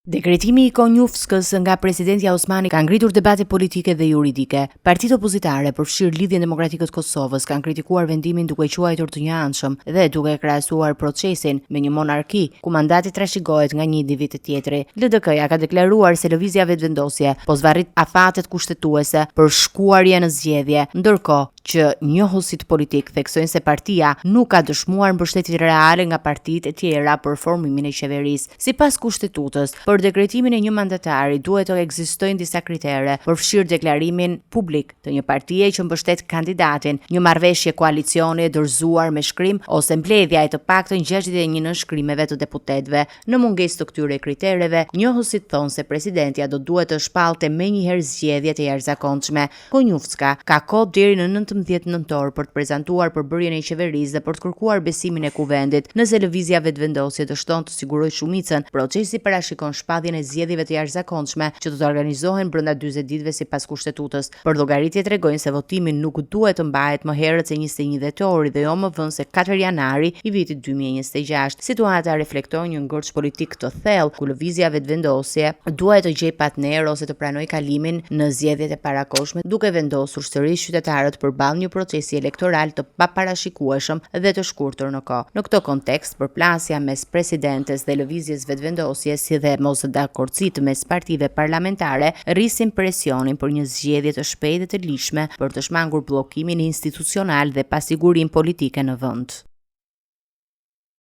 Dekretimi i Konjufskës nga presidenti Osmani ka ngritur debate politike dhe juridike. Partitë opozitare, përfshirë Lidhjen Demokratike të Kosovës, kanë kritikuar vendimin duke quajtur të njëanshëm dhe duke krahasuar procesin me një monarki ku mandati trashëgohet nga një individ te tjetri. LDK-ja ka deklaruar se lëvizja vetëvendosje po zvarrit afatet kushtetuese për shkuarje në zgjedhje, ndërkohë që njohuesit politik theksojnë se partia nuk ka dëshmuar mbështetje reale nga partitë e tjera për formimin e qeverisë. Sipas kushtetutës, për dekretimin e një mandatari duhet të ekzistojnë disa kritere, përfshirë deklarimin publik të një partie që mbështet kandidatin, një marrëveshje koalicioni e dorëzuar me shkrim ose mbledhja e të paktën 61 shkrimeve të deputetëve. Në mungesë të këtyre kritereve, njohuesit thonë se presidentja do duhet të shpallte menjëherë zgjedhjet e jashtëzakonshme. Konjufska ka kohë deri në 19 nëntor për të prezantuar përbërjen e qeverisë dhe për të kërkuar besimin e kuvendit. Nëse lëvizja vetëvendosje dështon të sigurojë shumicën, procesi parashikon shpalljen e zgjedhjeve të jashtëzakonshme që do të organizohen brenda 40 ditëve sipas kushtetutës. Përllogaritjet tregojnë se votimi nuk duhet të mbahet më herët se 21 dhjetori dhe jo më vonë se 4 janari i vitit 2026. Situata reflekton një ngurç politik të thellë ku lëvizja vetëvendosje duhet të gjejë partner ose të pranojë kalimin në zgjedhjet e parakohshme, duke vendosur sërish qytetarët përballë një procesi elektoral të paparashikueshëm dhe të shkurtër në kohë. Në këtë kontekst, përplasja mes presidentes dhe lëvizjes vetëvendosje si dhe mosdakordësitë mes partive parlamentare rrisin presionin për një zgjedhje të shpejtë dhe të lishme për të shmangur bllokimin institucional dhe pasigurinë politike në vend.